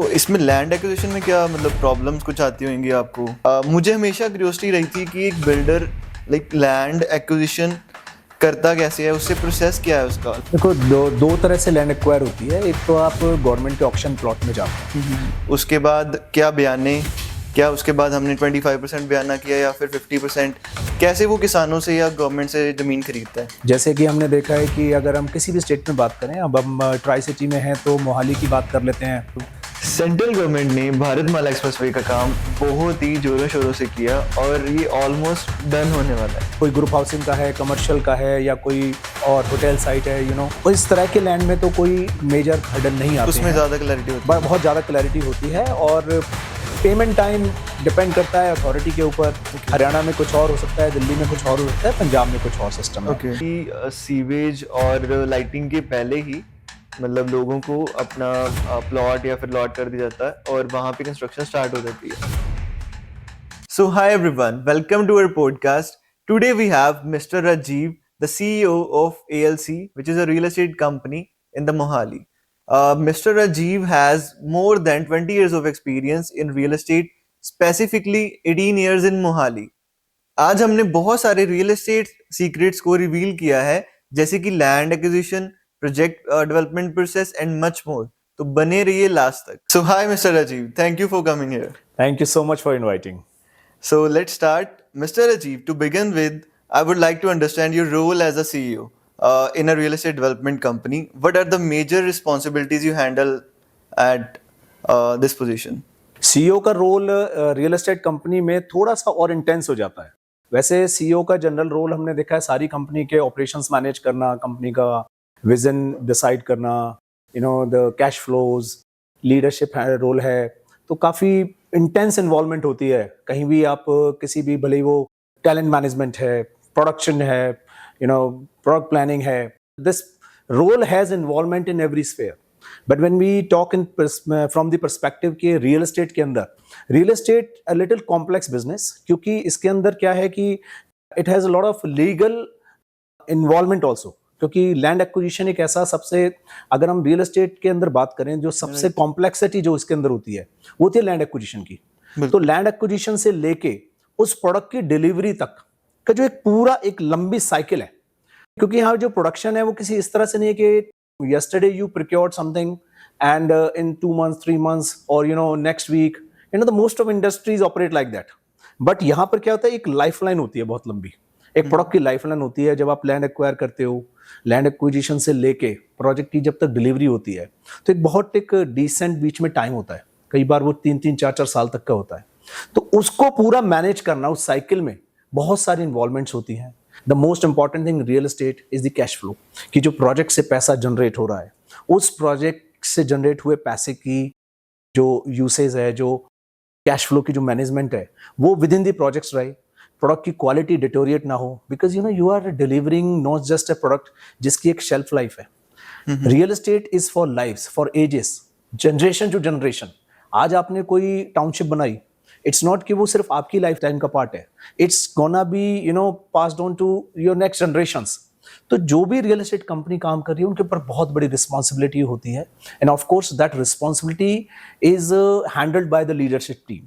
तो इसमें land acquisition में क्या मतलब प्रॉब्लम्स कुछ आती होंगी आपको? मुझे हमेशा क्यूरियोसिटी रही थी कि एक बिल्डर लाइक लैंड एक्विजिशन करता कैसे है, उससे प्रोसेस क्या है उसका? देखो दो तरह से लैंड एक्वायर होती है। एक तो आप गवर्नमेंट के ऑक्शन प्लॉट में जाते हैं। उसके बाद क्या बयाने, क्या उसके बाद हमने 25% बयाना किया या फिर 50%, कैसे वो किसानों से या गवर्नमेंट से ज़मीन खरीदता है? जैसे कि हमने देखा है कि अगर हम किसी भी स्टेट में बात करें, अब हम ट्राई सिटी में हैं तो मोहाली की बात कर लेते हैं। सेंट्रल गवर्नमेंट ने भारतमाला एक्सप्रेसवे का काम बहुत ही जोरों शोरों से किया और ये ऑलमोस्ट डन होने वाला है। कोई ग्रुप हाउसिंग का है, कमर्शियल का है, या कोई और होटल साइट है, तो इस तरह के लैंड में तो कोई मेजर हर्डल नहीं आते उसमें हैं। ज़्यादा क्लैरिटी होती है। बहुत ज़्यादा क्लैरिटी होती है और पेमेंट टाइम डिपेंड करता है अथॉरिटी के ऊपर। हरियाणा में कुछ और हो सकता है, दिल्ली में कुछ और हो सकता है, पंजाब में कुछ और सिस्टम है। कि सीवेज और लाइटिंग के पहले ही मतलब लोगों को अपना प्लॉट या फिर लॉट कर दिया जाता है और वहाँ पे कंस्ट्रक्शन स्टार्ट हो जाती है। So hi everyone, welcome to our podcast. Today we have Mr. Rajiv, the CEO of ALC, which is a real estate company in the Mohali. Mr. Rajiv has more than 20 years of experience in real estate, specifically 18 years in Mohali. आज हमने बहुत सारे real estate secrets को reveal किया है, जैसे कि land acquisition, project development process and much more. तो बने रहिए लास्ट तक। So hi mister Rajiv, thank you for coming here. Thank you so much for inviting. So let's start. Mr. Rajiv, to begin with, I would like to understand your role as a CEO in a real estate development company. What are the major responsibilities you handle at this position? CEO का role real estate company में थोड़ा सा और intense हो जाता है। वैसे CEO का जनरल रोल हमने देखा है सारी कंपनी के ऑपरेशंस मैनेज करना, कंपनी का विजन डिसाइड करना, the cash flows, leadership role है। तो काफ़ी इंटेंस इन्वॉल्वमेंट होती है। कहीं भी आप किसी भी, भले वो टैलेंट मैनेजमेंट है, प्रोडक्शन है, प्रोडक्ट प्लानिंग है, this role has involvement in every sphere. But when we talk in from the perspective के रियल एस्टेट के अंदर, real estate a little complex business, क्योंकि इसके अंदर क्या है कि it has a lot of legal involvement also. क्योंकि लैंड एक्विजिशन एक ऐसा सबसे, अगर हम रियल एस्टेट के अंदर बात करें, जो सबसे कॉम्प्लेक्सिटी जो इसके अंदर होती है वो होती है लैंड एक्विजिशन की। तो लैंड एक्विजिशन से लेके उस प्रोडक्ट की डिलीवरी तक का जो एक पूरा एक लंबी साइकिल है। क्योंकि यहाँ जो प्रोडक्शन है वो किसी इस तरह से नहीं है कि yesterday you procured something and in 2 months, 3 months or next week, the most of industries operate like that. But यहाँ पर क्या होता है, एक लाइफलाइन होती है बहुत लंबी, एक प्रोडक्ट की लाइफलाइन होती है। जब आप लैंड एक्वायर करते हो, लैंड एक्विजिशन से लेके प्रोजेक्ट की जब तक डिलीवरी होती है, तो एक बहुत एक डिसेंट बीच में टाइम होता है। कई बार वो 3-3, 4-4 साल तक का होता है। तो उसको पूरा मैनेज करना, उस साइकिल में बहुत सारी इन्वॉल्वमेंट्स होती हैं। The most important thing real estate is the cash flow, कि जो प्रोजेक्ट से पैसा जनरेट हो रहा है, उस प्रोजेक्ट से जनरेट हुए पैसे की जो यूसेज है, जो कैश फ्लो की जो मैनेजमेंट है, वो विद इन द प्रोजेक्ट्स रहे, प्रोडक्ट की क्वालिटी डिटोरिएट ना हो। Because you are delivering not just a product जिसकी एक शेल्फ लाइफ है। Real estate is for lifes, for ages, generation to generation. आज आपने कोई टाउनशिप बनाई, इट्स नॉट कि वो सिर्फ आपकी लाइफ टाइम का पार्ट है, it's gonna be passed on to your next generations. तो जो भी रियल एस्टेट कंपनी काम कर रही है, उनके ऊपर बहुत बड़ी रिस्पॉन्सिबिलिटी होती है। And of course that responsibility is handled by the leadership team.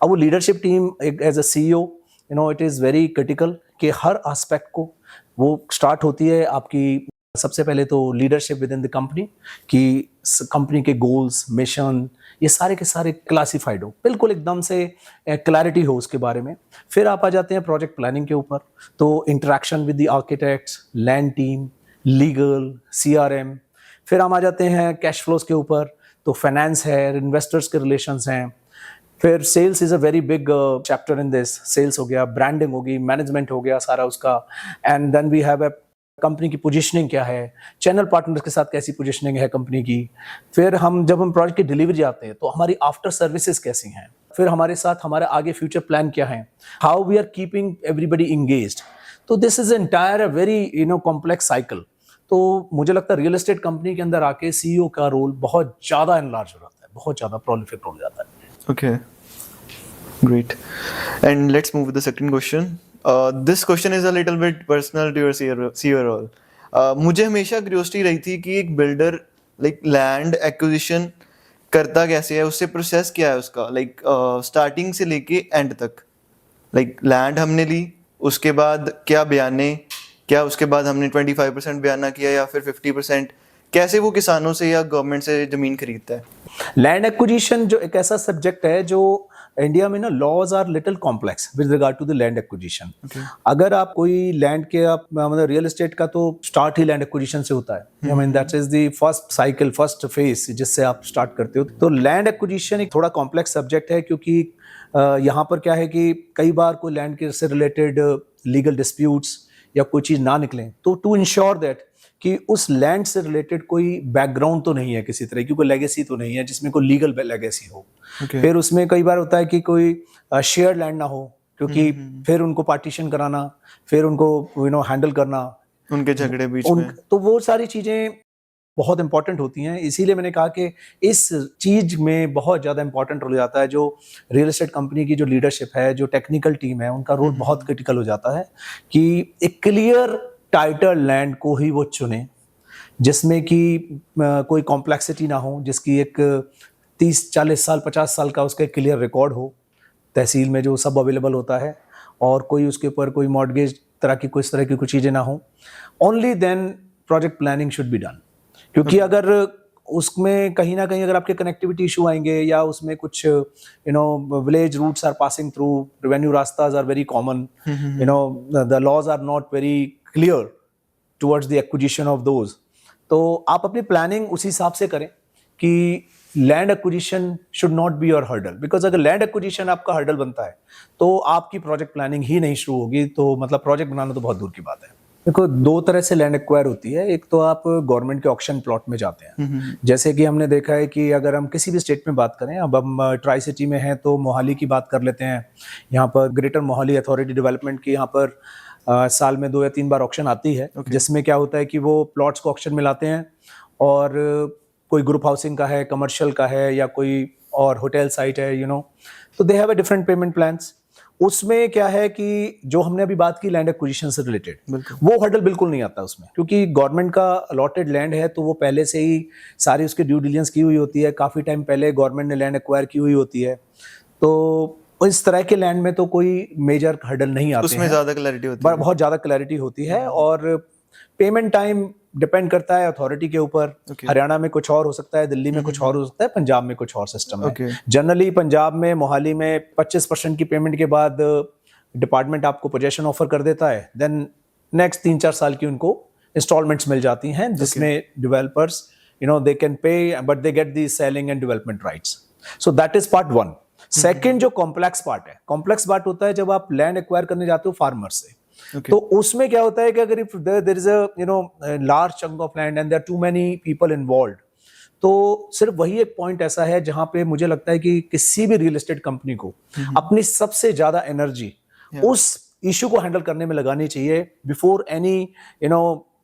अब वो leadership team as a CEO, it is very critical कि हर एस्पेक्ट को, वो स्टार्ट होती है आपकी सबसे पहले तो leadership with in the company, कि कंपनी के गोल्स, मिशन, ये सारे के सारे क्लासिफाइड हो, बिल्कुल एकदम से क्लैरिटी हो उसके बारे में। फिर आप आ जाते हैं प्रोजेक्ट प्लानिंग के ऊपर। तो interaction with the architects, land team, legal, CRM. फिर हम आ जाते हैं कैश फ्लोज के ऊपर, तो फाइनेंस है, इन्वेस्टर्स के रिलेशंस हैं। फिर sales is a very big chapter in this. Sales हो गया, ब्रांडिंग होगी, मैनेजमेंट हो गया सारा उसका। And then we have a company की पोजीशनिंग क्या है, चैनल पार्टनर्स के साथ कैसी पोजीशनिंग है कंपनी की। फिर जब हम प्रोजेक्ट की डिलीवरी आते हैं, तो हमारी आफ्टर सर्विसेज कैसी हैं। फिर हमारे साथ हमारे आगे फ्यूचर प्लान क्या है, how we are keeping everybody engaged. तो this is entire a very complex cycle. तो मुझे लगता है रियल एस्टेट कंपनी के अंदर आके सीईओ का रोल बहुत ज़्यादा एनलार्ज हो जाता है, बहुत ज़्यादा प्रोलिफिक हो जाता है। Okay, great. And let's move with the second question. This question is a little bit personal to your CEO role. मुझे हमेशा क्यूरियोसिटी रही थी कि एक बिल्डर लाइक लैंड एक्विजिशन करता कैसे है, उससे प्रोसेस क्या है उसका, लाइक स्टार्टिंग से लेके एंड तक, लाइक लैंड हमने ली, उसके बाद क्या बयाने, क्या उसके बाद हमने 25% बयाना किया या फिर 50%, कैसे वो किसानों से या गवर्नमेंट से ज़मीन खरीदता है? लैंड एक्विजिशन जो एक ऐसा सब्जेक्ट है जो इंडिया में ना laws are little complex with regard to the land acquisition. अगर आप कोई लैंड के आप मतलब रियल एस्टेट का तो स्टार्ट ही लैंड एक्विजिशन से होता है। I mean that is the first cycle, first phase जिससे आप स्टार्ट करते हो। तो लैंड एक्विजिशन एक थोड़ा कॉम्प्लेक्स सब्जेक्ट है क्योंकि यहाँ पर क्या है कि कई बार कोई लैंड के से रिलेटेड लीगल डिस्प्यूट्स या कोई चीज़ ना निकलें, तो टू इंश्योर दैट कि उस लैंड से रिलेटेड कोई बैकग्राउंड तो नहीं है किसी तरह की, कोई लेगेसी तो नहीं है जिसमें कोई लीगल लेगेसी हो। फिर उसमें कई बार होता है कि कोई शेयर लैंड ना हो, क्योंकि फिर उनको पार्टीशन कराना, फिर उनको हैंडल करना, उनके झगड़े बीच में, तो वो सारी चीज़ें बहुत इंपॉर्टेंट होती हैं। इसीलिए मैंने कहा कि इस चीज़ में बहुत ज़्यादा इंपॉर्टेंट रोल जाता है। जो रियल एस्टेट कंपनी की जो लीडरशिप है, जो टेक्निकल टीम है, उनका रोल बहुत क्रिटिकल हो जाता है कि एक क्लियर टाइटल लैंड को ही वो चुने जिसमें कि कोई कॉम्प्लेक्सिटी ना हो, जिसकी एक 30-40 साल 50 साल का उसका क्लियर रिकॉर्ड हो, तहसील में जो सब अवेलेबल होता है, और कोई उसके ऊपर कोई मॉर्गेज तरह की कुछ तरह की कुछ चीज़ें ना हो। Only then project planning should be done. क्योंकि अगर उसमें कहीं ना कहीं अगर आपके कनेक्टिविटी इशू आएंगे या उसमें कुछ village routes are passing through, revenue रास्ताज are very common, the laws are not very clear towards the acquisition of those, तो आप अपनी प्लानिंग उसी हिसाब से करें कि land acquisition should not be your hurdle. Because अगर लैंड एक्विजिशन आपका हर्डल बनता है तो आपकी प्रोजेक्ट प्लानिंग ही नहीं शुरू होगी, तो मतलब प्रोजेक्ट बनाना तो बहुत दूर की बात है। देखो, दो तरह से लैंड एक्वायर होती है। एक तो आप गवर्नमेंट के ऑक्शन प्लॉट में जाते हैं, जैसे कि हमने देखा है कि अगर हम किसी भी स्टेट में बात करें, अब हम ट्राई सिटी में हैं तो मोहाली की बात कर लेते हैं। यहाँ पर ग्रेटर मोहाली अथॉरिटी डेवलपमेंट की यहाँ पर साल में 2 या 3 बार ऑक्शन आती है, जिसमें क्या होता है कि वो प्लॉट्स को ऑक्शन में लाते हैं, और कोई ग्रुप हाउसिंग का है, कमर्शियल का है, या कोई और होटल साइट है, तो they have a different payment plans. उसमें क्या है कि जो हमने अभी बात की लैंड एक्विजिशन से रिलेटेड, वो हर्डल बिल्कुल नहीं आता उसमें, क्योंकि गवर्नमेंट का अलॉटेड लैंड है तो वो पहले से ही सारी उसकी ड्यू डिलिजेंस की हुई होती है, काफ़ी टाइम पहले गवर्नमेंट ने लैंड एक्वायर की हुई होती है। तो इस तरह के लैंड में तो कोई मेजर हर्डल नहीं आते, उसमें ज़्यादा क्लैरिटी होती है, बहुत ज़्यादा क्लैरिटी होती है। और पेमेंट टाइम डिपेंड करता है अथॉरिटी के ऊपर। हरियाणा में कुछ और हो सकता है, दिल्ली में कुछ और हो सकता है, पंजाब में कुछ और सिस्टम है। जनरली पंजाब में, मोहाली में 25% की पेमेंट के बाद डिपार्टमेंट आपको पोजेशन ऑफर कर देता है। देन नेक्स्ट 3-4 साल की उनको इंस्टॉलमेंट्स मिल जाती हैं, जिसमें developers they can pay but they get the selling and development rights. So that is part 1। Second जो कॉम्प्लेक्स पार्ट है, कॉम्प्लेक्स पार्ट होता है जब आप लैंड एक्वायर करने जाते हो फार्मर से। तो उसमें क्या होता है कि अगर if there is a large chunk of land and there are too many people involved, तो सिर्फ वही एक पॉइंट ऐसा है जहां पे मुझे लगता है कि किसी भी रियल एस्टेट कंपनी को अपनी सबसे ज्यादा एनर्जी उस इशू को हैंडल करने में लगानी चाहिए बिफोर एनी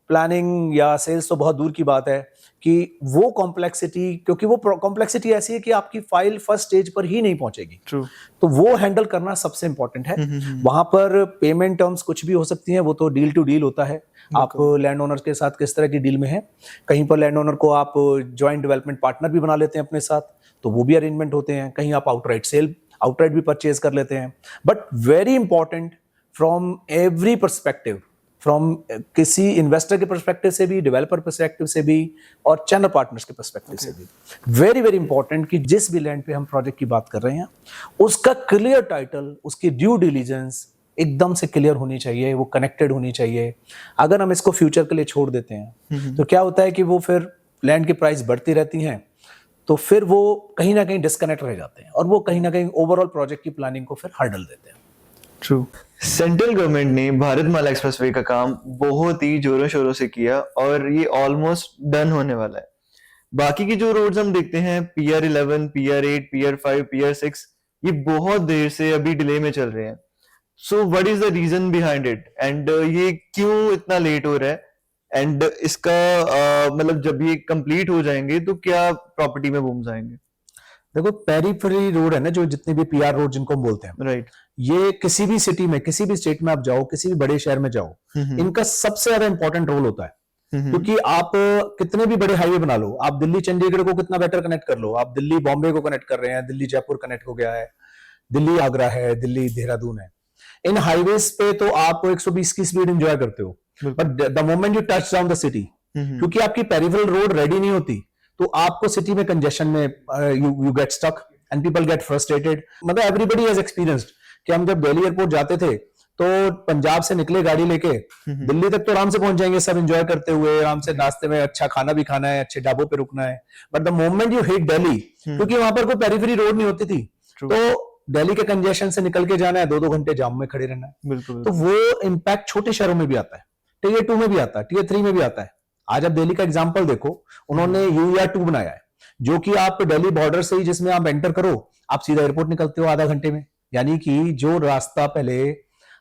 प्लानिंग या सेल्स, तो बहुत दूर की बात है कि वो कॉम्प्लेक्सिटी, क्योंकि वो कॉम्प्लेक्सिटी ऐसी है कि आपकी फाइल फर्स्ट स्टेज पर ही नहीं पहुंचेगी। True. तो वो हैंडल करना सबसे इंपॉर्टेंट है। वहां पर पेमेंट टर्म्स कुछ भी हो सकती हैं, वो तो डील टू डील होता है। आप लैंड ओनर के साथ किस तरह की डील में हैं, कहीं पर लैंड ओनर को आप ज्वाइंट डेवलपमेंट पार्टनर भी बना लेते हैं अपने साथ, तो वो भी अरेंजमेंट होते हैं। कहीं आप आउटराइट भी परचेज कर लेते हैं। But very important from every perspective, from किसी इन्वेस्टर के पर्सपेक्टिव से भी, डेवलपर पर्सपेक्टिव से भी, और चैनल पार्टनर्स के पर्सपेक्टिव से भी, वेरी वेरी इंपॉर्टेंट कि जिस भी लैंड पे हम प्रोजेक्ट की बात कर रहे हैं उसका क्लियर टाइटल, उसकी ड्यू डिलीजेंस एकदम से क्लियर होनी चाहिए, वो कनेक्टेड होनी चाहिए। अगर हम इसको फ्यूचर के लिए छोड़ देते हैं तो क्या होता है कि वो फिर लैंड की प्राइस बढ़ती रहती हैं, तो फिर वो कहीं ना कहीं डिस्कनेक्ट रह जाते हैं, और वो कहीं ना कहीं ओवरऑल प्रोजेक्ट की प्लानिंग को फिर हर्डल देते हैं। ट्रू। सेंट्रल गवर्नमेंट ने भारतमाला एक्सप्रेसवे का काम बहुत ही जोरों शोरों से किया और ये ऑलमोस्ट डन होने वाला है। बाकी की जो रोड्स हम देखते हैं, PR11, PR8, PR5, PR6, ये बहुत देर से अभी डिले में चल रहे हैं। So what is the reason behind it, and ये क्यों इतना लेट हो रहा है, एंड इसका मतलब जब ये कंप्लीट हो जाएंगे तो क्या प्रॉपर्टी में बूम्स आएंगे? देखो, पेरीफेरी रोड है ना, जो जितने भी PR रोड जिनको हम बोलते हैं, राइट, ये किसी भी सिटी में, किसी भी स्टेट में आप जाओ, किसी भी बड़े शहर में जाओ, इनका सबसे ज्यादा इंपॉर्टेंट रोल होता है क्योंकि आप कितने भी बड़े हाईवे बना लो, आप दिल्ली चंडीगढ़ को कितना बेटर कनेक्ट कर लो, आप दिल्ली बॉम्बे को कनेक्ट कर रहे हैं, दिल्ली जयपुर कनेक्ट हो गया है, दिल्ली आगरा है, दिल्ली देहरादून है, इन हाईवेज पे तो आप 120 की स्पीड एंजॉय करते हो, but the moment you touch down the city, क्योंकि आपकी पेरिफेरल रोड रेडी नहीं होती, तो आपको सिटी में कंजेशन में you get stuck and people get frustrated. मतलब एवरीबडी हैज एक्सपीरियंस्ड कि हम जब दिल्ली एयरपोर्ट जाते थे तो पंजाब से निकले गाड़ी लेके दिल्ली तक तो आराम से पहुंच जाएंगे सब एंजॉय करते हुए, आराम से नाश्ते में अच्छा खाना भी खाना है, अच्छे ढाबों पे रुकना है, but the moment you hit Delhi, क्योंकि वहां पर कोई पेरिफेरी रोड नहीं होती थी, तो दिल्ली के कंजेशन से निकल के जाना है, 2-2 घंटे जाम में खड़े रहना है। बिल्कुल। तो वो इंपैक्ट छोटे शहरों में भी आता है, टियर 2 में भी आता है, टियर 3 में भी आता है। आज आप दिल्ली का एग्जांपल देखो, उन्होंने UER2 बनाया है, जो कि आप दिल्ली बॉर्डर से ही जिसमें आप एंटर करो, आप सीधा एयरपोर्ट निकलते हो आधा घंटे में। यानी कि जो रास्ता पहले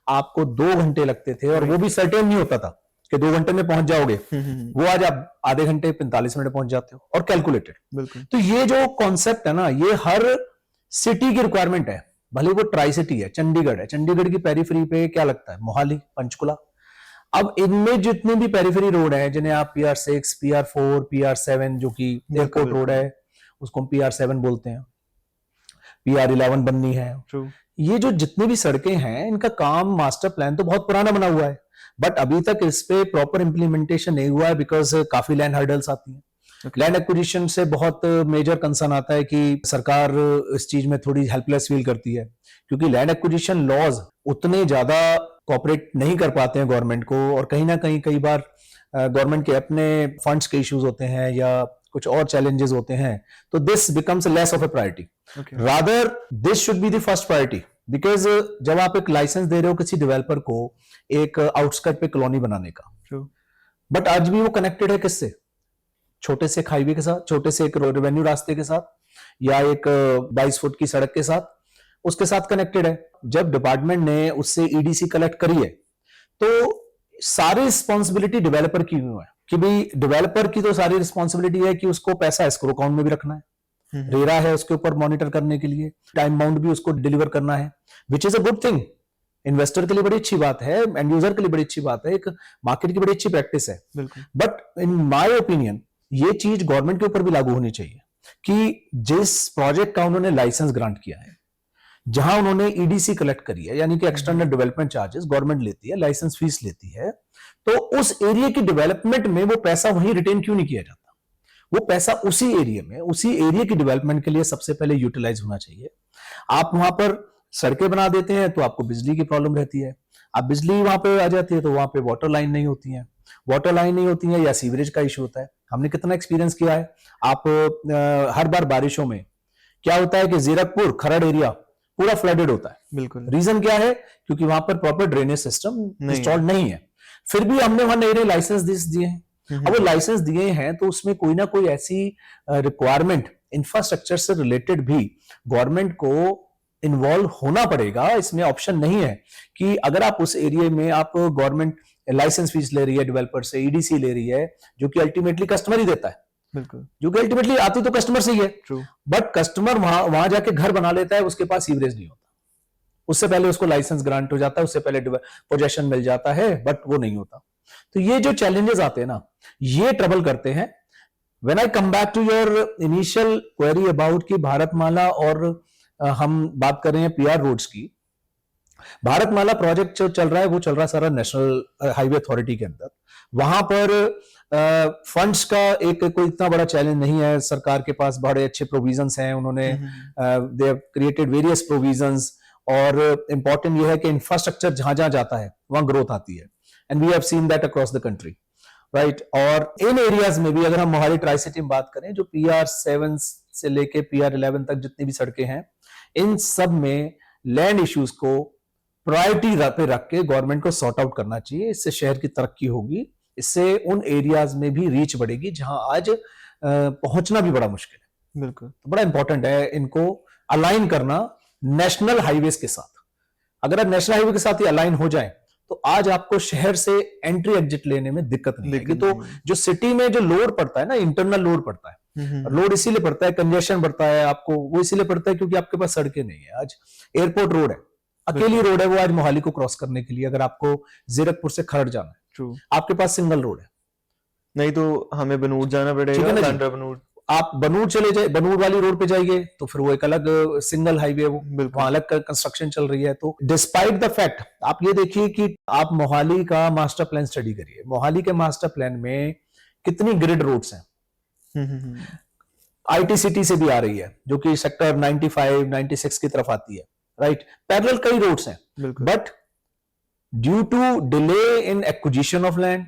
आपको 2 घंटे लगते थे और वो भी सर्टेन नहीं होता था कि 2 घंटे में पहुंच जाओगे, वो आज आप आधे घंटे 45 मिनट पहुंच जाते हो, और कैलकुलेटेड। बिल्कुल। तो ये जो कॉन्सेप्ट है ना, ये हर सिटी की रिक्वायरमेंट है, भले वो ट्राई सिटी है, चंडीगढ़ है, चंडीगढ़ की पेरीफेरी पे क्या लगता है, मोहाली, पंचकुला। अब इनमें जितने भी पेरीफेरी रोड है, जिन्हें आप PR6, PR4, PR7, जो कि एयरपोर्ट रोड है, उसको हम PR7 बोलते हैं, PR11 बननी है, ये जो जितनी भी सड़कें हैं, इनका काम मास्टर प्लान तो बहुत पुराना बना हुआ है, बट अभी तक इस पे प्रॉपर इंप्लीमेंटेशन नहीं हुआ है, बिकॉज काफी लैंड हर्डल्स आती हैं। लैंड एक्विजिशन से बहुत मेजर कंसर्न आता है कि सरकार इस चीज में थोड़ी हेल्पलेस फील करती है, क्योंकि लैंड एक्विजिशन लॉज उतने ज्यादा कोऑपरेट नहीं कर पाते हैं गवर्नमेंट को, और कहीं ना कहीं कई बार गवर्नमेंट के अपने फंड्स के इश्यूज होते हैं या कुछ और चैलेंजेस होते हैं, तो this becomes less of A priority, rather this should be the first priority. Because जब आप एक लाइसेंस दे रहे हो किसी डेवलपर को एक आउटस्कर्ट पे कॉलोनी बनाने का, बट आज भी वो कनेक्टेड है किससे, छोटे से एक हाईवे के साथ, छोटे से एक रेवेन्यू रास्ते के साथ, या एक 22 फुट की सड़क के साथ, उसके साथ कनेक्टेड है। जब डिपार्टमेंट ने उससे EDC कलेक्ट करी है, तो सारी रिस्पॉन्सिबिलिटी डेवलपर की हुई है, कि भाई डेवलपर की तो सारी रिस्पॉन्सिबिलिटी है कि उसको पैसा एस्क्रो अकाउंट में भी रखना है, रेरा है उसके ऊपर मॉनिटर करने के लिए, टाइम बाउंड भी उसको डिलीवर करना है, which is a good thing. Investor के लिए बड़ी अच्छी बात है, एंड यूजर के लिए बड़ी अच्छी बात है, एक मार्केट की बड़ी अच्छी प्रैक्टिस है। बट इन माय ओपिनियन ये चीज गवर्नमेंट के ऊपर भी लागू होनी चाहिए, कि जिस प्रोजेक्ट का उन्होंने लाइसेंस ग्रांट किया है, जहां उन्होंने EDC कलेक्ट करी है, यानी कि एक्सटर्नल डेवलपमेंट चार्जेस गवर्नमेंट लेती है, लाइसेंस फीस लेती है, तो उस एरिया की डेवलपमेंट में वो पैसा वहीं रिटेन क्यों नहीं किया जाता? वो पैसा उसी एरिया में, उसी एरिया की डेवलपमेंट के लिए सबसे पहले यूटिलाइज होना चाहिए। आप वहां पर सड़कें बना देते हैं तो आपको बिजली की प्रॉब्लम रहती है, अब बिजली वहां पे आ जाती है तो वहां पे वाटर लाइन नहीं होती है, वाटर लाइन नहीं होती है या सीवरेज का इशू होता है। हमने कितना एक्सपीरियंस किया है, आप हर बार बारिशों में क्या होता है कि जीरकपुर खरड़ एरिया पूरा फ्लडेड होता है। बिल्कुल। रीजन क्या है? क्योंकि वहां पर प्रॉपर ड्रेनेज सिस्टम इंस्टॉल्ड नहीं है। फिर भी हमने वहां नए नए लाइसेंस दिए हैं। अब वो लाइसेंस दिए हैं तो उसमें कोई ना कोई ऐसी रिक्वायरमेंट इंफ्रास्ट्रक्चर से रिलेटेड भी गवर्नमेंट को इन्वॉल्व होना पड़ेगा। इसमें ऑप्शन नहीं है कि अगर आप उस एरिया में आप गवर्नमेंट लाइसेंस फीस ले रही है डेवलपर से, EDC ले रही है, जो कि अल्टीमेटली कस्टमर ही देता है, बिल्कुल, जो कि अल्टीमेटली आती तो कस्टमर से ही है। बट कस्टमर वहां जाके घर बना लेता है, उसके पास सीवरेज नहीं होता, उससे पहले उसको लाइसेंस ग्रांट हो जाता है, उससे पहले पोजेशन मिल जाता है, बट वो नहीं होता। तो ये जो चैलेंजेस आते हैं ना, ये ट्रबल करते हैं। When I come back to your initial query about की भारतमाला, और हम बात कर रहे हैं PR रोड्स की, भारतमाला प्रोजेक्ट जो चल रहा है वो चल रहा है सारा नेशनल हाईवे अथॉरिटी के अंदर। वहां पर फंड्स का एक कोई इतना बड़ा चैलेंज नहीं है, सरकार के पास बड़े अच्छे प्रोविजंस हैं, उन्होंने they have created various provisions, और इंपॉर्टेंट ये है कि इंफ्रास्ट्रक्चर जहां जहां जाता है वहां ग्रोथ आती है, and we have seen that across the country, right. और इन एरियाज में भी अगर हम मोहाली ट्राई सिटी में बात करें, जो PR7 से लेके PR11 तक जितनी भी सड़कें हैं, इन सब में लैंड इश्यूज को प्रायोरिटी पे रख के गवर्नमेंट को सॉर्ट आउट करना चाहिए। इससे शहर की तरक्की होगी, इससे उन एरियाज में भी रीच बढ़ेगी जहां आज पहुंचना भी बड़ा मुश्किल है। बिल्कुल, तो बड़ा इंपॉर्टेंट है इनको अलाइन करना नेशनल हाईवेज के साथ। अगर आप नेशनल हाईवे के साथ ही अलाइन हो जाए तो आज आपको शहर से एंट्री एग्जिट लेने में दिक्कत नहीं आएगी। तो जो सिटी में जो लोड पड़ता है ना, इंटरनल लोड पड़ता है, लोड इसीलिए पड़ता है, कंजेशन बढ़ता है आपको, वो इसीलिए पड़ता है क्योंकि आपके पास सड़कें नहीं है। आज एयरपोर्ट रोड है, अकेली रोड है वो आज मोहाली को क्रॉस करने के लिए, अगर आपको जीरकपुर से खरड़ जाना है, आपके पास सिंगल रोड है, नहीं तो हमें बनूड़ जाना ठीक है पड़ेगा, ना जी? बांद्रा बनूड़। आप बनूड़ चले जाए, बनूड़ वाली रोड पे जाइए तो फिर वो एक अलग सिंगल हाईवे है, वो बिल्कुल। वहां अलग कंस्ट्रक्शन चल रही है। तो डिस्पाइट द फैक्ट, आप ये देखिए कि आप मोहाली का मास्टर प्लान स्टडी करिए, मोहाली के मास्टर प्लान में कितनी ग्रिड रोड्स हैं। आईटी सिटी से भी आ रही है जो कि सेक्टर 95 96 की तरफ आती है, राइट? पैरेलल कई रोड्स हैं, बिल्कुल। But due to delay in acquisition of land,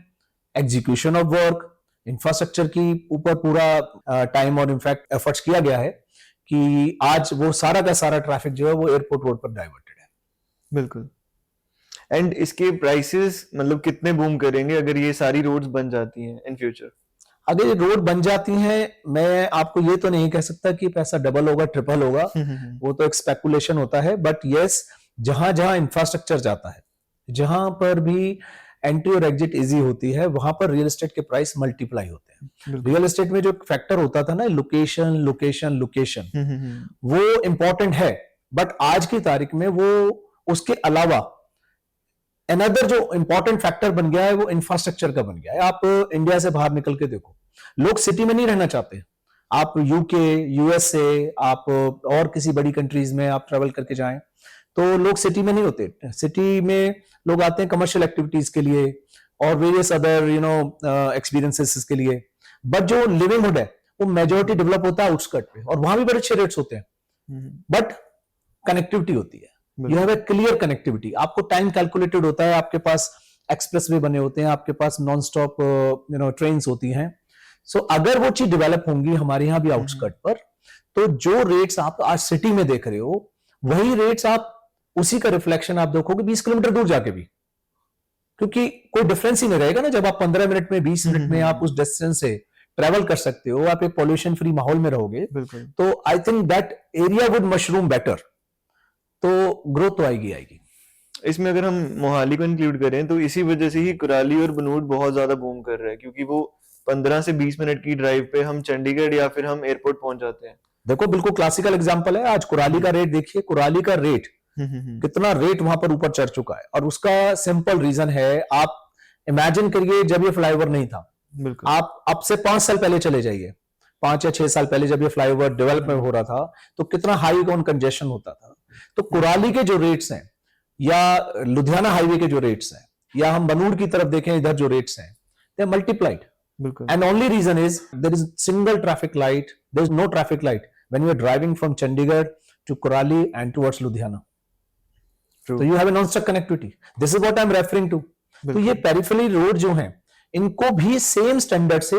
execution of work, infrastructure की ऊपर पूरा टाइम और इनफैक्ट एफर्ट्स किया गया है कि आज वो सारा का सारा ट्रैफिक जो है वो एयरपोर्ट रोड पर डाइवर्टेड है। बिल्कुल। एंड इसके प्राइसेस मतलब कितने बूम करेंगे अगर ये सारी रोड्स बन जाती हैं इन फ्यूचर? अगर ये रोड बन जाती हैं, मैं आपको ये तो नहीं कह सकता कि पैसा डबल होगा ट्रिपल होगा, वो तो एक स्पेकुलेशन होता है, बट यस, जहां जहां इंफ्रास्ट्रक्चर जाता है, जहां पर भी एंट्री और एग्जिट इजी होती है, वहां पर रियल एस्टेट के प्राइस मल्टीप्लाई होते हैं। रियल एस्टेट में जो फैक्टर होता था ना, लोकेशन लोकेशन लोकेशन, वो इंपॉर्टेंट है, बट आज की तारीख में वो उसके अलावा अनदर जो इंपॉर्टेंट फैक्टर बन गया है वो इंफ्रास्ट्रक्चर का बन गया है। आप इंडिया से बाहर निकल के देखो, लोग सिटी में नहीं रहना चाहते। आप यूके, यूएसए, आप और किसी बड़ी कंट्रीज में आप ट्रेवल करके जाएं तो लोग सिटी में नहीं होते। सिटी में लोग आते हैं कमर्शियल एक्टिविटीज के लिए और वेरियस अदर एक्सपीरियंसेस के लिए, बट जो लिविंगहुड है वो मेजोरिटी डेवलप होता है आउटस्कर्ट पे, और वहां भी बड़े अच्छे रेट्स होते हैं, बट कनेक्टिविटी होती है। You have A clear connectivity, आपको टाइम कैलकुलेटेड होता है, आपके पास एक्सप्रेस वे बने होते हैं, आपके पास नॉन स्टॉप ट्रेन्स होती हैं। सो अगर वो चीज डेवलप होंगी हमारे यहाँ भी आउटस्कर्ट पर, तो जो रेट्स आप आज सिटी में देख रहे हो वही रेट्स आप उसी का रिफ्लेक्शन आप देखोगे 20 किलोमीटर दूर जाके भी, क्योंकि कोई डिफरेंस ही नहीं रहेगा ना। जब आप 15 मिनट में 20 मिनट में आप उस डिस्टेंस से ट्रेवल कर सकते हो, आप एक पॉल्यूशन फ्री माहौल में रहोगे, तो I think that area would mushroom better, तो ग्रोथ तो आएगी आएगी। इसमें अगर हम मोहाली को इंक्लूड करें तो इसी वजह से ही कुराली और बनूड़ बहुत ज्यादा बूम कर रहा है, क्योंकि वो 15 से 20 मिनट की ड्राइव पे हम चंडीगढ़ या फिर हम एयरपोर्ट पहुंच जाते हैं। देखो बिल्कुल क्लासिकल एग्जांपल है, आज कुराली का रेट देखिए, कुराली का रेट कितना रेट वहां पर ऊपर चढ़ चुका है, और उसका सिंपल रीजन है, आप इमेजिन करिए जब ये फ्लाईओवर नहीं था, आप अब से 5 साल पहले चले जाइए, 5 या 6 साल पहले जब ये फ्लाईओवर डेवलपमेंट हो रहा था तो कितना हाई ऑन कंजेशन होता था। तो कुराली के जो रेट्स हैं या लुधियाना हाईवे के जो रेट्स हैं या हम बनूड़ की तरफ देखें इधर जो रेट्स हैं, they multiplied, and only reason is there is single traffic light, there is no traffic light when you are driving from Chandigarh to Kurali and towards Ludhiana. तो you have a non stop connectivity, this is what I am referring to. तो ये peripheral road जो हैं इनको भी same standard से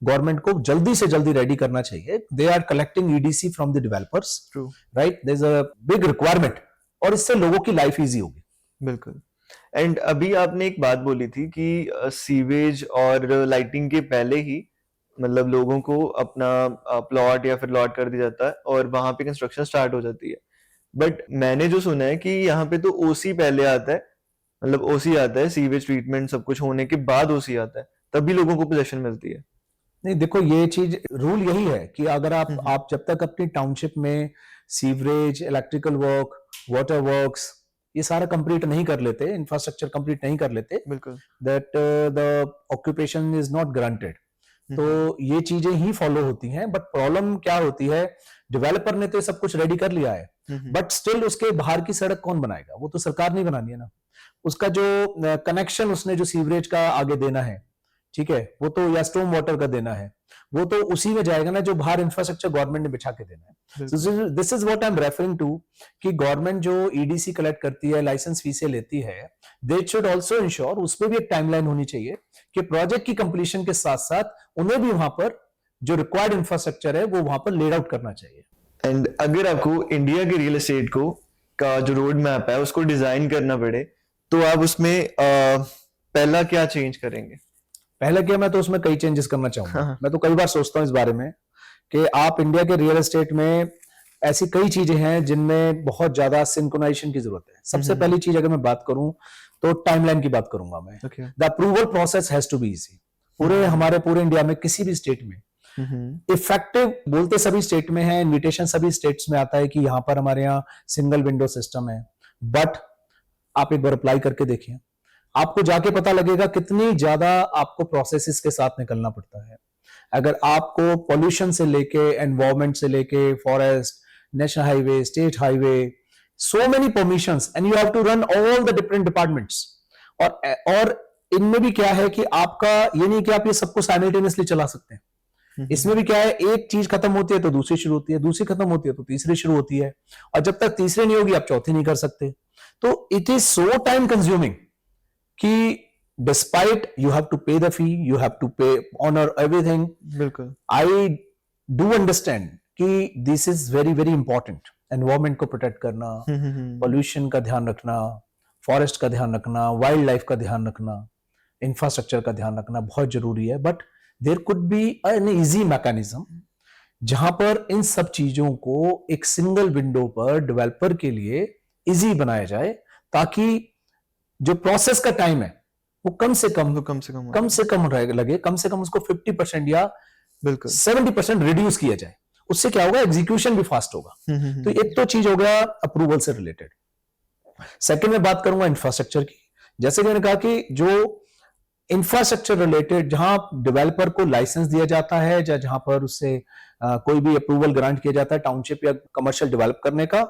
government को जल्दी से जल्दी रेडी करना चाहिए। They are collecting EDC from the developers, right? There is a big requirement, और इससे लोगों की लाइफ इजी होगी। बिल्कुल। एंड अभी आपने एक बात बोली थी कि सीवेज और लाइटिंग के पहले ही मतलब लोगों को अपना प्लॉट या फिर लॉट कर दिया जाता है और वहां पे कंस्ट्रक्शन स्टार्ट हो जाती है। बट मैंने जो सुना है कि यहाँ पे तो ओसी पहले आता है, मतलब ओसी आता है, सीवेज ट्रीटमेंट सब कुछ होने के बाद ओसी आता है, तभी लोगों को पोजेशन मिलती है। नहीं, देखो ये चीज रूल यही है कि अगर आप जब तक अपनी टाउनशिप में sewerage, electrical work, water works ये सारा कंप्लीट नहीं कर लेते, इंफ्रास्ट्रक्चर कंप्लीट नहीं कर लेते, बिल्कुल, that the occupation is not granted. तो ये चीजें ही फॉलो होती हैं, बट प्रॉब्लम क्या होती है, डेवलपर ने तो सब कुछ रेडी कर लिया है, बट स्टिल उसके बाहर की सड़क कौन बनाएगा? वो तो सरकार नहीं बनानी है ना। उसका जो कनेक्शन उसने जो सीवरेज का आगे देना है, ठीक है, वो तो या स्टॉर्म वाटर का देना है, वो तो उसी में जाएगा ना जो बाहर इंफ्रास्ट्रक्चर गवर्नमेंट ने बिछा के देना है। This is what I am referring to कि गवर्नमेंट जो ईडीसी कलेक्ट करती है, लाइसेंस फी से लेती है, दे शुड आल्सो इंश्योर, उस पर भी एक टाइमलाइन होनी चाहिए कि प्रोजेक्ट की कंप्लीशन के साथ साथ उन्हें भी वहां पर जो रिक्वायर्ड इंफ्रास्ट्रक्चर है वो वहां पर लेड आउट करना चाहिए। एंड अगर आपको इंडिया के रियल एस्टेट को का जो रोड मैप है उसको डिजाइन करना पड़े तो आप उसमें पहला क्या चेंज करेंगे? पहले क्या, मैं तो उसमें कई चेंजेस करना चाहूंगा। मैं तो कई बार सोचता हूं इस बारे में कि आप इंडिया के रियल एस्टेट में ऐसी कई चीजें हैं जिनमें बहुत ज्यादा सिंक्रोनाइजेशन की जरूरत है। सबसे पहली चीज अगर मैं बात करूं तो टाइमलाइन की बात करूंगा मैं। The approval process has to be easy. हमारे पूरे इंडिया में किसी भी स्टेट में इफेक्टिव बोलते सभी स्टेट में है, इन्विटेशन सभी स्टेट्स में आता है कि यहां पर हमारे यहाँ सिंगल विंडो सिस्टम है, बट आप एक बार अप्लाई करके देखिए, आपको जाके पता लगेगा कितनी ज्यादा आपको प्रोसेसेस के साथ निकलना पड़ता है। अगर आपको पॉल्यूशन से लेके, एनवायरमेंट से लेके, forest, national highway, state highway, so many permissions and you have to run all the different departments. और इनमें भी क्या है कि आपका ये नहीं कि आप ये सबको साइमल्टेनियसली चला सकते हैं। इसमें भी क्या है, एक चीज खत्म होती है तो दूसरी शुरू होती है, दूसरी खत्म होती है तो तीसरी शुरू होती है, और जब तक तीसरी नहीं होगी आप चौथी नहीं कर सकते। तो it is so time consuming कि despite you have to pay the fee, you have to pay honour everything. बिल्कुल। आई डू अंडरस्टैंड कि this is very very important, environment को प्रोटेक्ट करना, पॉल्यूशन का ध्यान रखना, फॉरेस्ट का ध्यान रखना, वाइल्ड लाइफ का ध्यान रखना, इंफ्रास्ट्रक्चर का ध्यान रखना बहुत जरूरी है। But there could be an easy mechanism जहां पर इन सब चीजों को एक सिंगल विंडो पर डेवलपर के लिए इजी बनाया जाए, ताकि जो प्रोसेस का टाइम है वो कम से कम लगे, कम से कम उसको 50% या बिल्कुल 70% रिड्यूस किया जाए। उससे क्या होगा, एग्जीक्यूशन भी फास्ट होगा। तो एक तो चीज हो गया अप्रूवल से रिलेटेड। सेकंड में बात करूंगा इंफ्रास्ट्रक्चर की। जैसे कि मैंने कहा कि जो इंफ्रास्ट्रक्चर रिलेटेड, जहां डेवलपर को लाइसेंस दिया जाता है या जहां पर उससे कोई भी अप्रूवल ग्रांट किया जाता है टाउनशिप या कमर्शियल डेवलप करने का,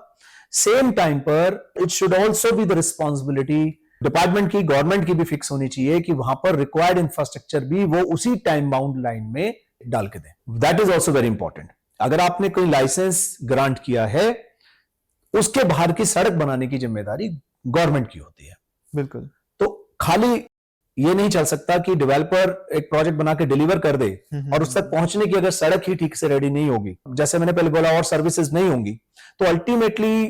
सेम टाइम पर it should also be the responsibility department की, गवर्नमेंट की भी फिक्स होनी चाहिए कि वहां पर रिक्वायर्ड इंफ्रास्ट्रक्चर भी वो उसी टाइम बाउंड लाइन में डाल के दें। That is also very important. अगर आपने कोई लाइसेंस ग्रांट किया है, उसके बाहर की सड़क बनाने की जिम्मेदारी गवर्नमेंट की होती है। बिल्कुल। तो खाली ये नहीं चल सकता कि डेवलपर एक प्रोजेक्ट बना के डिलीवर कर दे और उस तक पहुंचने की अगर सड़क ही ठीक से रेडी नहीं होगी, जैसे मैंने पहले बोला, और सर्विसेज नहीं होंगी, तो अल्टीमेटली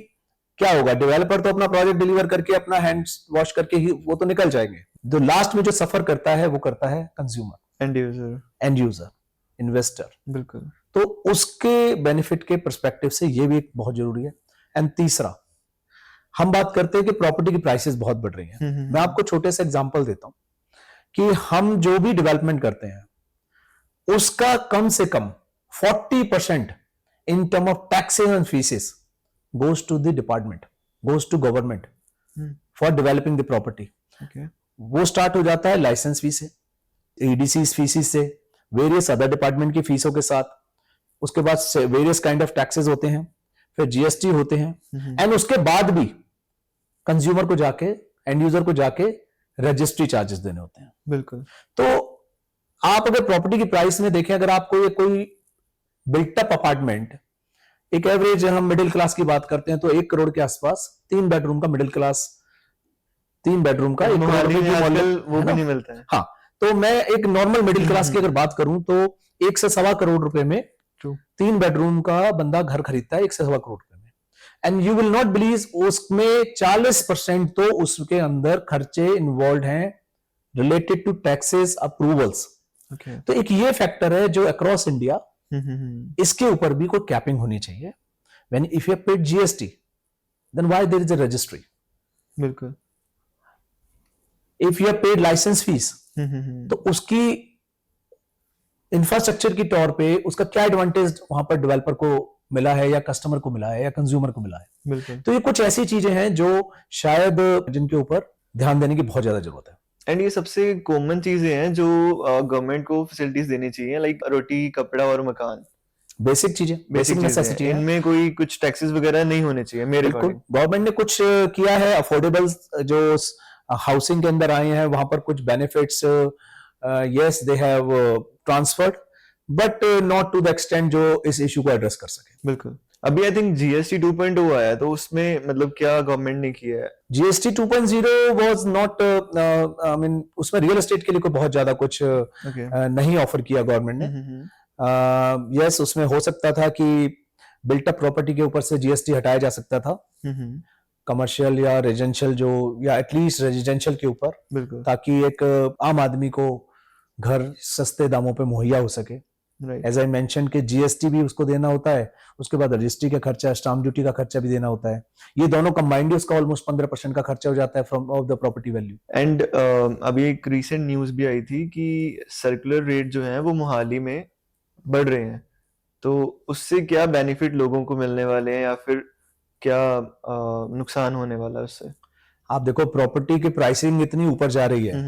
क्या होगा, डेवलपर तो अपना प्रोजेक्ट डिलीवर करके अपना हैंड्स वॉश करके ही वो तो निकल जाएंगे। जो लास्ट में जो सफर करता है वो करता है कंज्यूमर, एंड यूजर, इन्वेस्टर। बिल्कुल। तो उसके बेनिफिट के पर्सपेक्टिव से ये भी एक बहुत जरूरी है। एंड तीसरा, हम बात करते हैं कि प्रॉपर्टी की प्राइसेस बहुत बढ़ रही हैं। मैं आपको छोटे से एग्जांपल देता हूं कि हम जो भी डेवलपमेंट करते हैं उसका कम से कम 40% in term of taxes and fees goes to the department, goes to government for developing the property. वो स्टार्ट हो जाता है लाइसेंस फी से, ईडीसी फीसेस से, वेरियस अदर डिपार्टमेंट की फीसों के साथ, उसके बाद वेरियस काइंड ऑफ टैक्सेस होते हैं, फिर जीएसटी होते हैं, एंड उसके बाद भी कंज्यूमर को जाके, एंड यूजर को जाके रजिस्ट्री चार्जेस देने होते हैं। बिल्कुल। तो आप अगर प्रॉपर्टी की प्राइस में देखें, अगर आपको कोई बिल्टअप अपार्टमेंट, एक एवरेज हम मिडिल क्लास की बात करते हैं तो 1 करोड़ के आसपास 3 बेडरूम का मिडिल क्लास, 3 बेडरूम का 1 करोड़ में वो भी नहीं मिलता है। हाँ, तो मैं एक नॉर्मल मिडिल क्लास की अगर बात करूं तो 1 से सवा करोड़ रुपए में 3 बेडरूम का बंदा घर खरीदता है, 1 से सवा करोड़ रुपए में। And you will not believe उसमें 40% तो उसके अंदर खर्चे इन्वॉल्व हैं रिलेटेड टू टैक्सेस, अप्रूवल्स। तो एक ये फैक्टर है जो अक्रॉस इंडिया, इसके ऊपर भी कोई कैपिंग होनी चाहिए। When if you paid GST then why there is a registry. बिल्कुल। If you paid licence fees तो उसकी इंफ्रास्ट्रक्चर की तौर पे उसका क्या एडवांटेज वहां पर डेवलपर को मिला है, या कस्टमर को मिला है, या कंज्यूमर को मिला है। बिल्कुल। तो ये कुछ ऐसी चीजें हैं जो शायद जिनके ऊपर ध्यान देने की बहुत ज्यादा जरूरत है। एंड ये सबसे कॉमन चीजें हैं जो गवर्नमेंट को फैसिलिटीज देनी चाहिए, लाइक रोटी, कपड़ा और मकान। बेसिक चीजें, बेसिक नेसेसिटी है। इनमें कोई कुछ टैक्सेस वगैरह नहीं होने चाहिए मेरे अकॉर्डिंग। गवर्नमेंट ने कुछ किया है, अफोर्डेबल जो हाउसिंग के अंदर आए हैं वहां पर कुछ benefits, yes they have transferred, but not to the extent जो इस इशू को एड्रेस कर सके। बिल्कुल। अभी आई थिंक जीएसटी 2.0 आया है, तो उसमें मतलब क्या गवर्नमेंट ने किया है? GST 2.0 was not, I mean उसमें रियल एस्टेट के लिए कोई बहुत ज्यादा कुछ नहीं ऑफर किया गवर्नमेंट ने। यस, उसमें हो सकता था कि बिल्टअप प्रॉपर्टी के ऊपर से जीएसटी हटाया जा सकता था, कमर्शियल या रेजिडेंशियल जो, या एटलीस्ट रेजिडेंशियल के ऊपर, ताकि एक आम आदमी को घर सस्ते दामों पे मुहैया हो सके। एज आई मेंशन कि जीएसटी भी उसको देना होता है, उसके बाद रजिस्ट्री का खर्चा, स्टाम्प ड्यूटी का खर्चा भी देना होता है। ये दोनों कंबाइंड उसका ऑलमोस्ट 15% का खर्चा हो जाता है from of the property value. And अभी एक रीसेंट न्यूज भी आई थी कि सर्कुलर रेट जो है वो मोहाली में बढ़ रहे हैं, तो उससे क्या बेनिफिट लोगों को मिलने वाले हैं या फिर क्या नुकसान होने वाला है उससे? आप देखो प्रॉपर्टी की प्राइसिंग इतनी ऊपर जा रही है,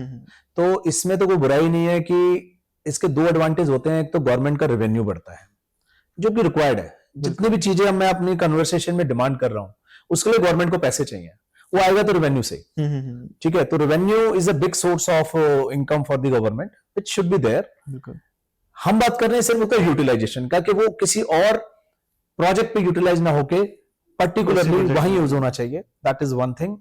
तो इसमें तो कोई बुराई नहीं है कि इसके दो एडवांटेज होते हैं। एक तो गवर्नमेंट का रेवेन्यू बढ़ता है, जो कि रिक्वायर्ड है। जितनी भी चीजें मैं अपनी कन्वर्सेशन में डिमांड कर रहा हूं, उसके लिए गवर्नमेंट को पैसे चाहिए, वो आएगा तो रेवेन्यू से। ठीक है, तो revenue is a big source of income for the government, it should be there. हम बात कर रहे हैं सिर्फ उसका यूटिलाइजेशन का, कि वो किसी और प्रोजेक्ट पे यूटिलाइज ना होके पर्टिकुलरली वहीं यूज होना चाहिए। That is one thing.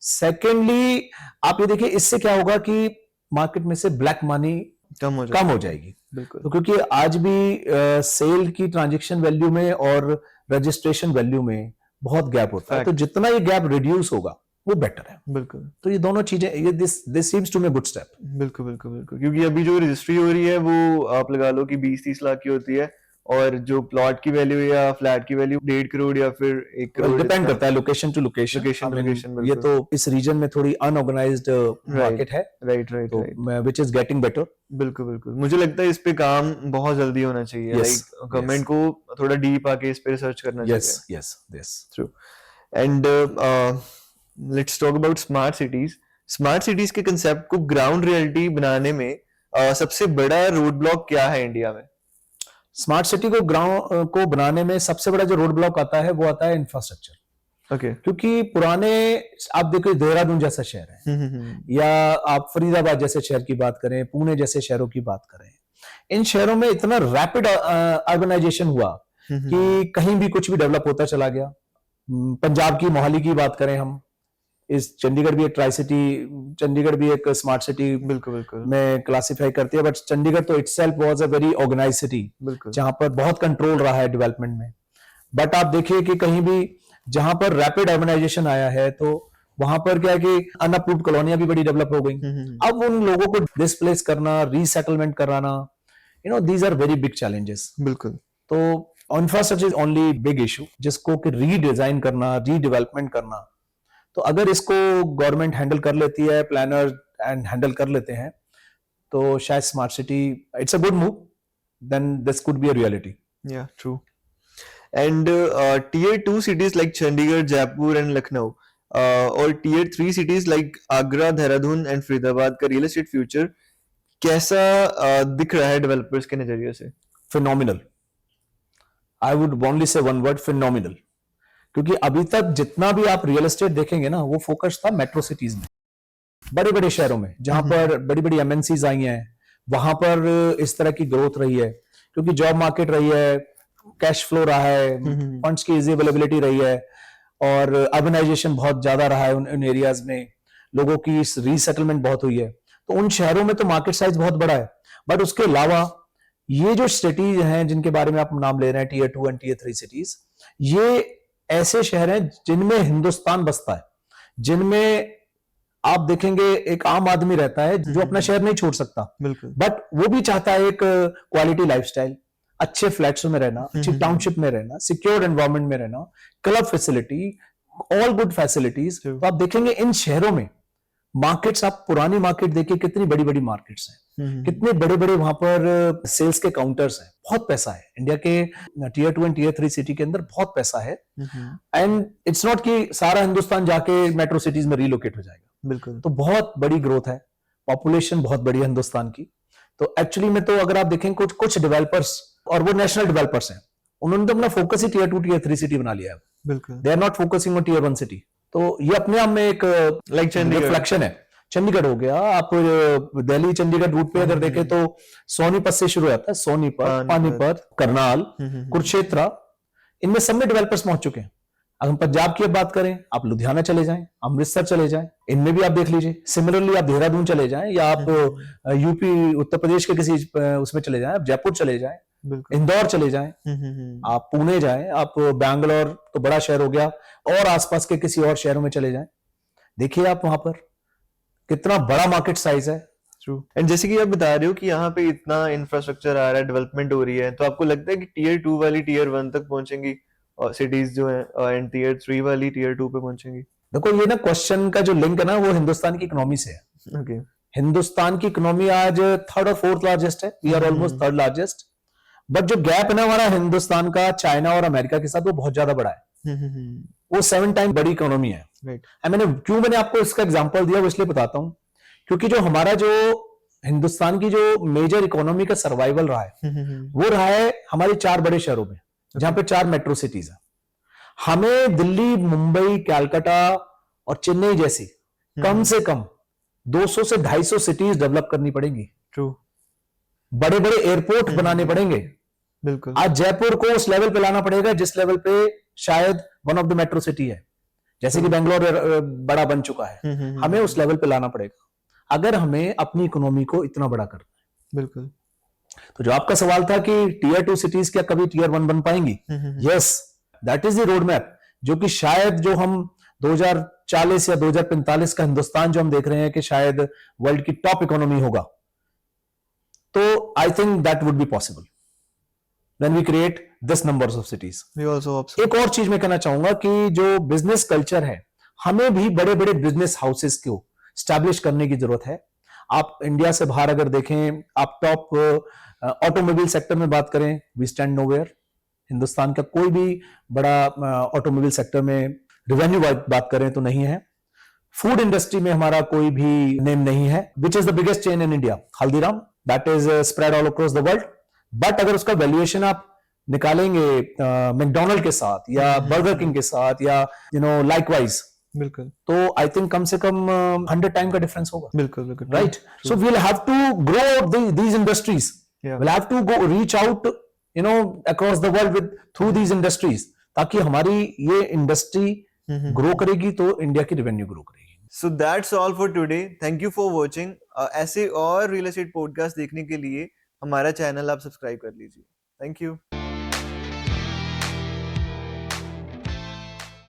Secondly, आप ये देखिए इससे क्या होगा कि मार्केट में से ब्लैक मनी कम हो जाएगी। बिल्कुल। तो क्योंकि आज भी सेल की ट्रांजैक्शन वैल्यू में और रजिस्ट्रेशन वैल्यू में बहुत गैप होता है, तो जितना ये गैप रिड्यूस होगा वो बेटर है। बिल्कुल। तो ये दोनों चीजें, ये this seems to me good step. बिल्कुल बिल्कुल बिल्कुल, क्योंकि अभी जो रजिस्ट्री हो रही है वो आप लगा लो कि 20-30 लाख की होती है, और जो प्लॉट की वैल्यू या फ्लैट की वैल्यू 1.5 करोड़ या फिर 1 करोड़, डिपेंड करता है लोकेशन टू लोकेशन। ये तो इस रीजन में थोड़ी अनऑर्गेनाइज्ड मार्केट है। Right, which is getting better. बिल्कुल बिल्कुल, मुझे लगता है इस पे काम बहुत जल्दी होना चाहिए। लाइक गवर्नमेंट को थोड़ा डीप आके इस पे रिसर्च करना चाहिए। Yes true. And let's talk about smart cities. Smart cities के कंसेप्ट को ग्राउंड रियलिटी बनाने में सबसे बड़ा रोड ब्लॉक क्या है इंडिया में? स्मार्ट सिटी को बनाने में सबसे बड़ा जो रोड ब्लॉक आता है वो आता है इंफ्रास्ट्रक्चर। ओके। क्योंकि पुराने, आप देखो देहरादून जैसा शहर है, या आप फरीदाबाद जैसे शहर की बात करें, पुणे जैसे शहरों की बात करें, इन शहरों में इतना रैपिड अर्बनाइजेशन हुआ कि कहीं भी कुछ भी डेवलप होता चला गया। पंजाब की मोहाली की बात करें हम, इस चंडीगढ़ भी एक ट्राई सिटी, चंडीगढ़ भी एक स्मार्ट सिटी बिल्कुल में क्लासिफाई करती है, बट चंडीगढ़ तो itself was a very organised city, जहां पर बहुत कंट्रोल रहा है डेवलपमेंट में। बट आप देखिए कि कहीं भी जहां पर रैपिड अर्बनाइजेशन आया है, तो वहां पर क्या है कि अनअप्रूव्ड कॉलोनियां भी बड़ी डेवलप हो गई। अब उन लोगों को डिस्प्लेस करना, रीसेटलमेंट कराना, these are very big challenges. बिल्कुल। तो infrastructure is only big issue, जिसको कि रीडिजाइन करना, रीडेवलपमेंट करना। तो अगर इसको गवर्नमेंट हैंडल कर लेती है, प्लानर एंड हैंडल कर लेते हैं, तो शायद smart city, it's a good move, then this could be a reality. या true. And tier 2 cities like Chandigarh, Jaipur and Lucknow, और tier 3 cities like Agra, Dehradun and Faridabad का real estate future कैसा दिख रहा है developers के नजरिए से? Phenomenal. I would only say one word, phenomenal. क्योंकि अभी तक जितना भी आप रियल एस्टेट देखेंगे ना, वो फोकस था मेट्रो सिटीज में, बड़े बड़े शहरों में, जहां पर बड़ी बड़ी एमएनसीज आई हैं, वहां पर इस तरह की ग्रोथ रही है, क्योंकि जॉब मार्केट रही है, कैश फ्लो रहा है, फंड्स की इजी अवेलेबिलिटी रही है, और अर्बनाइजेशन बहुत ज्यादा रहा है उन एरियाज में, लोगों की रीसेटलमेंट बहुत हुई है, तो उन शहरों में तो मार्केट साइज बहुत बड़ा है। बट उसके अलावा ये जो सिटीज हैं जिनके बारे में आप नाम ले रहे हैं, tier 2 एंड tier 3 सिटीज, ये ऐसे शहर हैं जिनमें हिंदुस्तान बसता है, जिनमें आप देखेंगे एक आम आदमी रहता है जो अपना शहर नहीं छोड़ सकता, बिल्कुल, बट वो भी चाहता है एक क्वालिटी लाइफस्टाइल, अच्छे फ्लैट्स में रहना, अच्छी टाउनशिप में रहना, सिक्योर्ड एनवायरनमेंट में रहना, club facility, all good facilities. तो आप देखेंगे इन शहरों में मार्केट्स, आप पुरानी मार्केट देखिए, कितनी बड़ी बड़ी मार्केट्स हैं, कितने बड़े बड़े वहां पर सेल्स के काउंटर्स हैं, बहुत पैसा है। इंडिया के tier 2 एंड tier 3 सिटी के अंदर बहुत पैसा है, एंड इट्स नॉट कि सारा हिंदुस्तान जाके मेट्रो सिटीज में रिलोकेट हो जाएगा, बिल्कुल। तो बहुत बड़ी ग्रोथ है, पॉपुलेशन बहुत बड़ी है हिंदुस्तान की। तो एक्चुअली में तो अगर आप देखें कुछ डेवलपर्स, और वो नेशनल डेवलपर्स हैं, उन्होंने तो अपना फोकस ही tier 2 tier 3 सिटी बना लिया है, बिल्कुल। They are not focusing on tier 1 city. तो ये अपने आप में एक लाइक रिफ्लेक्शन है। चंडीगढ़ हो गया, आप दिल्ली चंडीगढ़ रूट पे अगर देखें तो सोनीपत से शुरू होता है, सोनीपत, पानीपत, करनाल, कुरुक्षेत्र, इनमें सब में डेवलपर्स पहुंच चुके हैं। अगर हम पंजाब की अब बात करें, आप लुधियाना चले जाएं, अमृतसर चले जाएं, इनमें भी आप देख लीजिए। सिमिलरली आप देहरादून चले जाएं, या आप यूपी उत्तर प्रदेश के किसी उसमें चले जाएं, आप जयपुर चले जाएं, इंदौर चले जाएं, आप पुणे जाएं, आप बैंगलोर तो बड़ा शहर हो गया, और आसपास के किसी और शहरों में चले जाएं, देखिए आप वहां पर कितना बड़ा मार्केट साइज है। ट्रू। एंड जैसे कि आप बता रहे हो कि यहाँ पे इतना इंफ्रास्ट्रक्चर आ रहा है, डेवलपमेंट हो रही है, तो आपको लगता है कि tier 2 वाली tier 1 तक पहुंचेंगी और सिटीज जो है, एंड tier 3 वाली tier 2 पे पहुंचेंगी? देखो ये ना क्वेश्चन का जो लिंक है ना, वो हिंदुस्तान की इकोनॉमी से है। ओके। हिंदुस्तान की इकोनॉमी आज 3rd और 4th लार्जेस्ट है, we are almost 3rd largest. But जो गैप है ना हमारा हिंदुस्तान का चाइना और अमेरिका के साथ, वो बहुत ज्यादा बड़ा है। वो 7 टाइम बड़ी इकोनॉमी है, राइट मैंने आपको इसका एग्जांपल दिया वो इसलिए बताता हूं क्योंकि जो हमारा जो हिंदुस्तान की जो मेजर इकोनॉमी का सर्वाइवल रहा है वो रहा है हमारे 4 बड़े शहरों में, जहां पे 4 मेट्रो सिटीज है। हमें दिल्ली, मुंबई, कैलकाटा और चेन्नई जैसी कम से कम 200 से 250 सिटीज डेवलप करनी पड़ेंगी। ट्रू, बड़े बड़े एयरपोर्ट बनाने पड़ेंगे। बिल्कुल। आज जयपुर को उस लेवल पे लाना पड़ेगा जिस लेवल पे शायद one of the metro city है, जैसे कि बेंगलोर बड़ा बन चुका है। हमें उस लेवल पे लाना पड़ेगा अगर हमें अपनी इकोनॉमी को इतना बड़ा करना है। बिल्कुल। तो जो आपका सवाल था कि टीयर 2 सिटीज क्या कभी टीयर 1 बन पाएंगी, yes, that is the road map, जो कि शायद जो हम 2040 या 2045 का हिंदुस्तान जो हम देख रहे हैं कि शायद वर्ल्ड की टॉप इकोनॉमी होगा, तो I think that would be possible when we create this numbers of cities. We also hope so. एक और चीज मैं कहना चाहूंगा कि जो बिजनेस कल्चर है, हमें भी बड़े बड़े बिजनेस हाउसेस को स्टैब्लिश करने की जरूरत है। आप इंडिया से बाहर अगर देखें, आप टॉप ऑटोमोबाइल सेक्टर में बात करें, वी स्टैंड नोवेयर। हिंदुस्तान का कोई भी बड़ा ऑटोमोबाइल सेक्टर में रेवेन्यू बात करें तो नहीं है। फूड इंडस्ट्री में हमारा कोई भी नेम नहीं है। Which is the biggest chain in India? Haldiram, that is spread all across the world. But अगर उसका वैल्यूएशन आप निकालेंगे मैकडोनल्ड के साथ या बर्गर किंग के साथ या लाइकवाइज, बिल्कुल, तो आई थिंक कम से कम 100 टाइम का डिफरेंस होगा। बिल्कुल, बिल्कुल, right. So we will have to grow these industries, will have to go reach out across the world with through these industries, ताकि हमारी ये इंडस्ट्री ग्रो करेगी तो इंडिया की रेवेन्यू ग्रो करेगी। So that's all for today. Thank you for watching. ऐसे और real estate podcast देखने के लिए हमारा चैनल आप सब्सक्राइब कर लीजिए। Thank you.